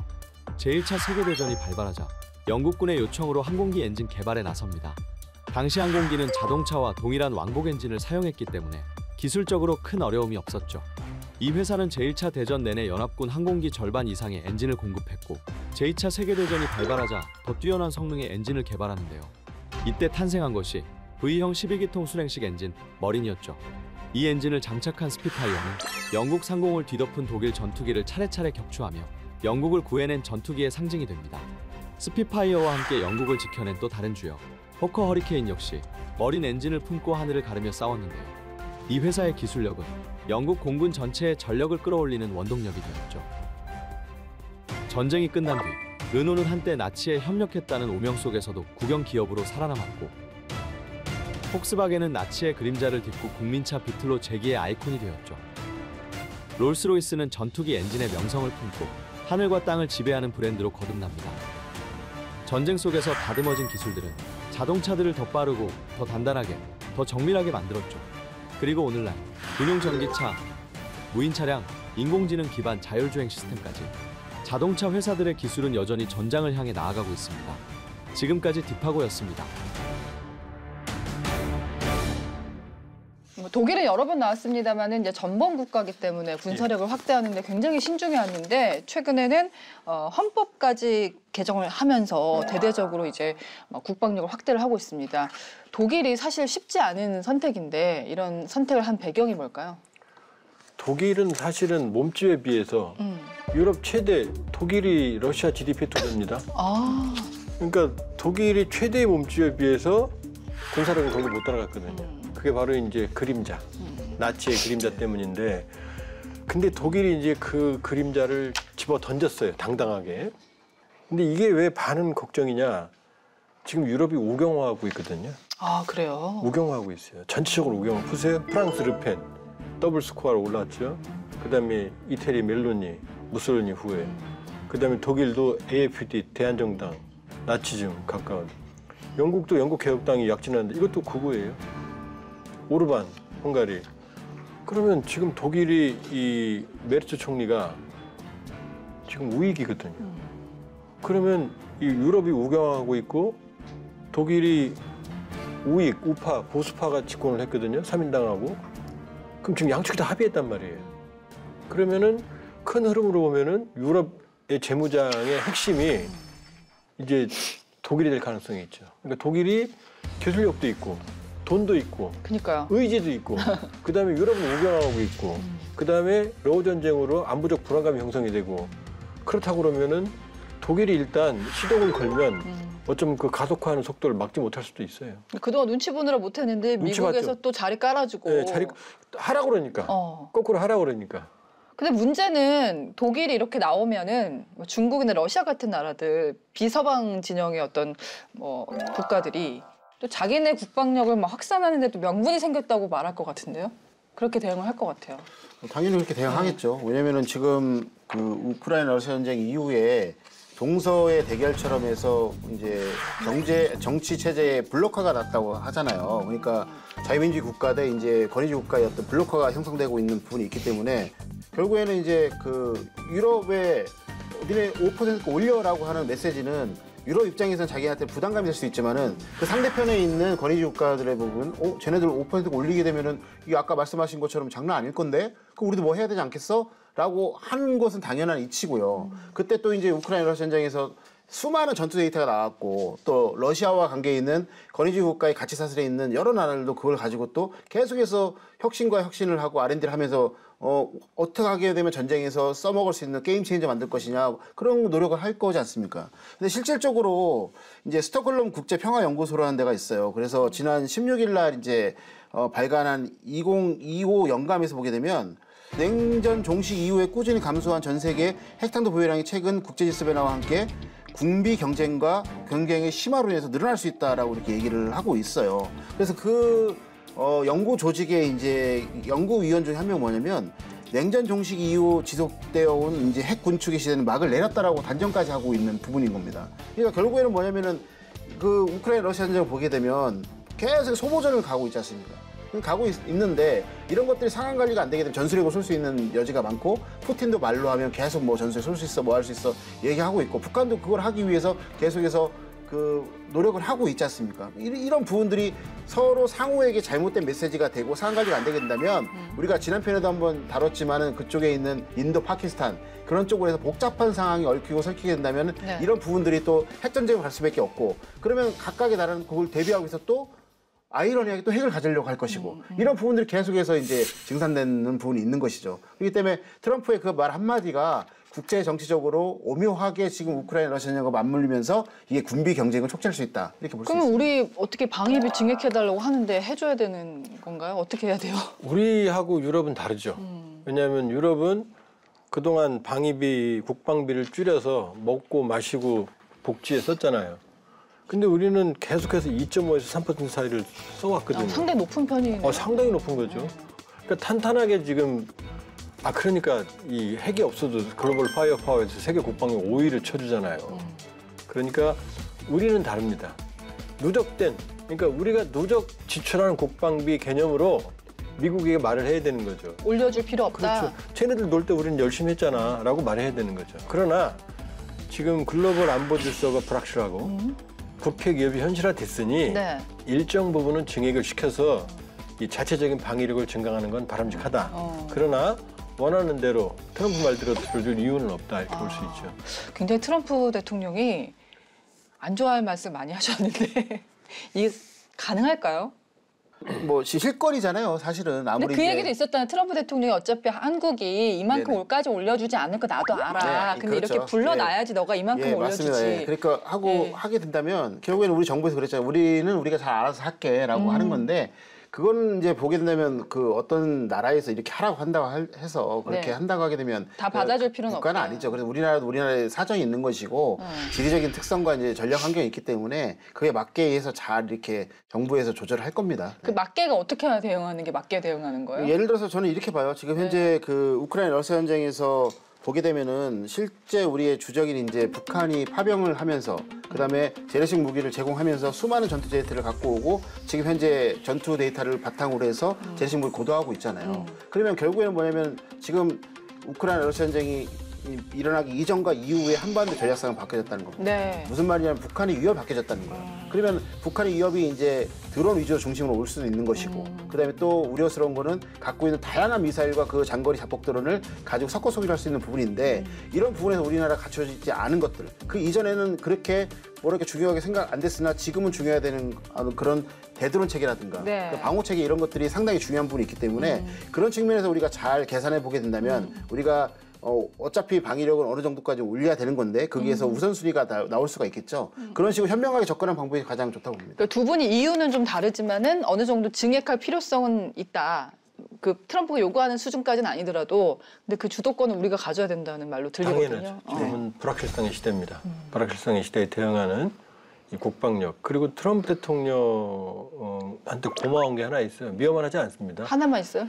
제1차 세계대전이 발발하자 영국군의 요청으로 항공기 엔진 개발에 나섭니다. 당시 항공기는 자동차와 동일한 왕복 엔진을 사용했기 때문에 기술적으로 큰 어려움이 없었죠. 이 회사는 제1차 대전 내내 연합군 항공기 절반 이상의 엔진을 공급했고 제2차 세계대전이 발발하자 더 뛰어난 성능의 엔진을 개발하는데요. 이때 탄생한 것이 V형 12기통 순행식 엔진 머린이었죠. 이 엔진을 장착한 스피파이어는 영국 상공을 뒤덮은 독일 전투기를 차례차례 격추하며 영국을 구해낸 전투기의 상징이 됩니다. 스피파이어와 함께 영국을 지켜낸 또 다른 주역 호커 허리케인 역시 머린 엔진을 품고 하늘을 가르며 싸웠는데요. 이 회사의 기술력은 영국 공군 전체의 전력을 끌어올리는 원동력이 되었죠. 전쟁이 끝난 뒤 르노는 한때 나치에 협력했다는 오명 속에서도 국영 기업으로 살아남았고, 폭스바겐은 나치의 그림자를 딛고 국민차 비틀로 재기의 아이콘이 되었죠. 롤스로이스는 전투기 엔진의 명성을 품고 하늘과 땅을 지배하는 브랜드로 거듭납니다. 전쟁 속에서 다듬어진 기술들은 자동차들을 더 빠르고 더 단단하게, 더 정밀하게 만들었죠. 그리고 오늘날 군용 전기차, 무인 차량, 인공지능 기반 자율주행 시스템까지 자동차 회사들의 기술은 여전히 전장을 향해 나아가고 있습니다. 지금까지 딥하고였습니다. 독일은 여러 번 나왔습니다만은 이제 전범 국가이기 때문에 군사력을 확대하는데 굉장히 신중해 왔는데, 최근에는 헌법까지 개정을 하면서 대대적으로 이제 국방력을 확대를 하고 있습니다. 독일이 사실 쉽지 않은 선택인데 이런 선택을 한 배경이 뭘까요? 독일은 사실은 몸집에 비해서 유럽 최대, 독일이 러시아 GDP 토대입니다. 아, 그러니까 독일이 최대의 몸집에 비해서 군사력은 거기 못 따라갔거든요. 그게 바로 이제 그림자, 나치의 그림자 때문인데, 근데 독일이 이제 그 그림자를 집어 던졌어요, 당당하게. 근데 이게 왜 반은 걱정이냐? 지금 유럽이 우경화하고 있거든요. 아 그래요? 우경화하고 있어요. 전체적으로 우경화. 보세요. 프랑스 르펜 더블 스코어로 올랐죠. 그다음에 이태리 멜로니, 무솔리니 후에. 그다음에 독일도 AfD 대한정당, 나치즘 가까운. 영국도 영국 개혁당이 약진하는데 이것도 극우예요. 오르반 헝가리. 그러면 지금 독일이 이 메르츠 총리가 지금 우익이거든요. 그러면 이 유럽이 우경화하고 있고 독일이 우익, 우파, 보수파가 집권을 했거든요. 3인당하고. 그럼 지금 양측이 다 합의했단 말이에요. 그러면은 큰 흐름으로 보면은 유럽의 재무장의 핵심이 이제 독일이 될 가능성이 있죠. 그러니까 독일이 기술력도 있고 돈도 있고 그러니까요. 의지도 있고 그다음에 유럽은 우경화하고 있고 그다음에 러우 전쟁으로 안보적 불안감이 형성이 되고, 그렇다고 그러면은 독일이 일단 시동을 걸면 어쩌면 그 가속화하는 속도를 막지 못할 수도 있어요. 그동안 눈치 보느라 못했는데 눈치 미국에서 봤죠. 또 자리 깔아주고. 네, 자리 하라고 그러니까. 거꾸로 하라고 그러니까. 근데 문제는 독일이 이렇게 나오면은 뭐 중국이나 러시아 같은 나라들, 비서방 진영의 어떤 뭐 국가들이 또 자기네 국방력을 막 확산하는데 또 명분이 생겼다고 말할 것 같은데요? 그렇게 대응을 할 것 같아요. 당연히 그렇게 대응하겠죠. 왜냐면은 지금 그 우크라이나 러시아 전쟁 이후에 동서의 대결처럼 해서 이제 정치 체제의 블록화가 났다고 하잖아요. 그러니까 자유민주주의 국가 대 이제 권위주의 국가의 어떤 블록화가 형성되고 있는 부분이 있기 때문에 결국에는 이제 그 유럽에 니네 5% 올려라고 하는 메시지는 유럽 입장에서는 자기한테 부담감이 될 수 있지만은 그 상대편에 있는 권위주의 국가들의 부분, 쟤네들 5% 올리게 되면은 이게 아까 말씀하신 것처럼 장난 아닐 건데, 그럼 우리도 뭐 해야 되지 않겠어? 라고 하는 것은 당연한 이치고요. 그때 또 이제 우크라이나 러시아 전쟁에서 수많은 전투 데이터가 나왔고, 또 러시아와 관계 있는 권위주의 국가의 가치 사슬에 있는 여러 나라들도 그걸 가지고 또 계속해서 혁신과 혁신을 하고 R&D를 하면서 어떻게 하게 되면 전쟁에서 써먹을 수 있는 게임 체인저 만들 것이냐, 그런 노력을 할 거지 않습니까? 근데 실질적으로 이제 스톡홀름 국제평화연구소라는 데가 있어요. 그래서 지난 16일 날 이제 발간한 2025 영감에서 보게 되면 냉전 종식 이후에 꾸준히 감소한 전 세계 핵탄두 보유량이 최근 국제질서 변화와 함께 군비 경쟁과 경쟁의 심화로 인해서 늘어날 수 있다라고 이렇게 얘기를 하고 있어요. 그래서 그 연구 조직의 이제 연구위원 중에 한 명 뭐냐면 냉전 종식 이후 지속되어 온 이제 핵 군축의 시대는 막을 내렸다라고 단정까지 하고 있는 부분인 겁니다. 그러니까 결국에는 뭐냐면은 그 우크라이나 러시아 전쟁을 보게 되면 계속 소모전을 가고 있지 않습니까? 가고 있는데 이런 것들이 상황 관리가 안 되게 되면 전술핵을 쏠 수 있는 여지가 많고, 푸틴도 말로 하면 계속 뭐 전술핵 쏠 수 있어, 뭐 할 수 있어 얘기하고 있고, 북한도 그걸 하기 위해서 계속해서 그 노력을 하고 있지 않습니까? 이런 부분들이 서로 상호에게 잘못된 메시지가 되고 상황 관리가 안 되게 된다면 우리가 지난 편에도 한번 다뤘지만은 그쪽에 있는 인도, 파키스탄 그런 쪽으로 해서 복잡한 상황이 얽히고 설키게 된다면 네. 이런 부분들이 또 핵전쟁으로 갈 수밖에 없고, 그러면 각각의 나라는 그걸 대비하고 있어 또 아이러니하게 또 핵을 가지려고 할 것이고, 이런 부분들이 계속해서 이제 증산되는 부분이 있는 것이죠. 그렇기 때문에 트럼프의 그 말 한마디가 국제 정치적으로 오묘하게 지금 우크라이나 러시아전쟁과 맞물리면서 이게 군비 경쟁을 촉진할 수 있다. 이렇게 볼 수 그러면 있습니다. 우리 어떻게 방위비 증액해달라고 하는데 해줘야 되는 건가요? 어떻게 해야 돼요? 우리하고 유럽은 다르죠. 왜냐하면 유럽은 그동안 방위비, 국방비를 줄여서 먹고 마시고 복지에 썼잖아요. 근데 우리는 계속해서 2.5에서 3% 사이를 써왔거든요. 상당히 높은 편이네요. 상당히 높은 거죠. 그러니까 탄탄하게 지금 그러니까 이 핵이 없어도 글로벌 파이어 파워에서 세계 국방에 5위를 쳐주잖아요. 그러니까 우리는 다릅니다. 누적된 그러니까 우리가 누적 지출하는 국방비 개념으로 미국에게 말을 해야 되는 거죠. 올려줄 필요 없다. 그렇죠. 쟤네들 놀 때 우리는 열심히 했잖아 라고 말해야 되는 거죠. 그러나 지금 글로벌 안보 질서가 불확실하고 국회 기업이 현실화됐으니 네. 일정 부분은 증액을 시켜서 이 자체적인 방위력을 증강하는 건 바람직하다. 그러나 원하는 대로 트럼프 말대로 들어줄 이유는 없다 이렇게 볼 수 있죠. 굉장히 트럼프 대통령이 안 좋아할 말씀 많이 하셨는데 이게 가능할까요? 뭐 실거리잖아요. 사실은 근데 아무리 그 이제 얘기도 있었잖아요. 트럼프 대통령이 어차피 한국이 이만큼 네네. 올까지 올려주지 않을 거 나도 알아. 네, 근데 그렇죠. 이렇게 불러놔야지 너가 이만큼 예, 올려주지. 맞습니다. 예. 그러니까 하게 된다면 결국에는 우리 정부에서 그랬잖아요. 우리가 잘 알아서 할게라고 하는 건데 그건 이제 보게 된다면 그 어떤 나라에서 이렇게 하라고 한다고 해서 그렇게 네. 한다고 하게 되면 다 받아줄 필요는 국가는 없다. 아니죠. 그래서 우리나라도 우리나라의 사정이 있는 것이고 지리적인 특성과 이제 전략 환경이 있기 때문에 그에 맞게 해서 잘 이렇게 정부에서 조절을 할 겁니다. 그 맞게가 어떻게 대응하는 게 맞게 대응하는 거예요? 예를 들어서 저는 이렇게 봐요. 지금 현재 그 우크라이나 러시아 전쟁에서 보게 되면은 실제 우리의 주적인 이제 북한이 파병을 하면서 그다음에 재래식 무기를 제공하면서 수많은 전투 제트를 갖고 오고 지금 현재 전투 데이터를 바탕으로 해서 재래식 무기 고도하고 있잖아요. 그러면 결국에는 뭐냐면 지금 우크라이나 러시아 전쟁이 일어나기 이전과 이후에 한반도 전략상은 바뀌어졌다는 겁니다. 네. 무슨 말이냐면 북한의 위협이 바뀌어졌다는 거예요. 그러면 북한의 위협이 이제 드론 위주로 중심으로 올 수도 있는 것이고 그다음에 또 우려스러운 거는 갖고 있는 다양한 미사일과 그 장거리 자폭 드론을 가지고 섞어 소비할 수 있는 부분인데 이런 부분에서 우리나라가 갖춰지지 않은 것들 그 이전에는 그렇게 뭐렇게 중요하게 생각 안 됐으나 지금은 중요해야 되는 그런 대드론 체계라든가 네. 그 방호 체계 이런 것들이 상당히 중요한 부분이 있기 때문에 그런 측면에서 우리가 잘 계산해 보게 된다면 우리가 어차피 방위력은 어느 정도까지 올려야 되는 건데 거기에서 우선순위가 나올 수가 있겠죠. 그런 식으로 현명하게 접근한 방법이 가장 좋다고 봅니다. 그러니까 두 분이 이유는 좀 다르지만은 어느 정도 증액할 필요성은 있다. 그 트럼프가 요구하는 수준까지는 아니더라도 근데 그 주도권은 우리가 가져야 된다는 말로 들리거든요. 당연하죠. 지금은 불확실성의 시대입니다. 불확실성의 시대에 대응하는 이 국방력 그리고 트럼프 대통령한테 고마운 게 하나 있어요. 미워만 하지 않습니다. 하나만 있어요?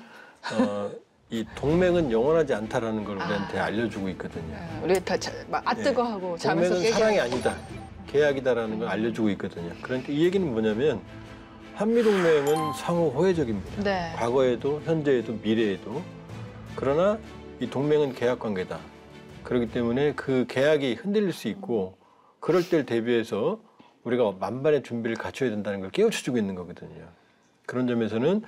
이 동맹은 영원하지 않다라는 걸 우리한테 알려주고 있거든요. 우리 다 뜨거하고 자면서 동맹은 깨게 사랑이 아니다, 계약이다라는 걸 알려주고 있거든요. 그러니까 이 얘기는 뭐냐면 한미동맹은 상호 호혜적입니다. 네. 과거에도 현재에도 미래에도. 그러나 이 동맹은 계약 관계다. 그렇기 때문에 그 계약이 흔들릴 수 있고 그럴 때를 대비해서 우리가 만반의 준비를 갖춰야 된다는 걸 깨우쳐주고 있는 거거든요. 그런 점에서는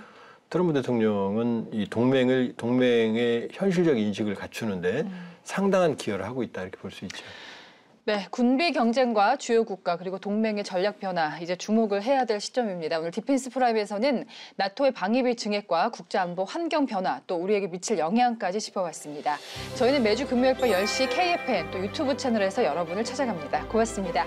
트럼프 대통령은 이 동맹의 현실적 인식을 갖추는데 상당한 기여를 하고 있다 이렇게 볼 수 있죠. 네, 군비 경쟁과 주요 국가 그리고 동맹의 전략 변화 이제 주목을 해야 될 시점입니다. 오늘 디펜스 프라임에서는 나토의 방위비 증액과 국제안보 환경 변화 또 우리에게 미칠 영향까지 짚어봤습니다. 저희는 매주 금요일 밤 10시 KFN 또 유튜브 채널에서 여러분을 찾아갑니다. 고맙습니다.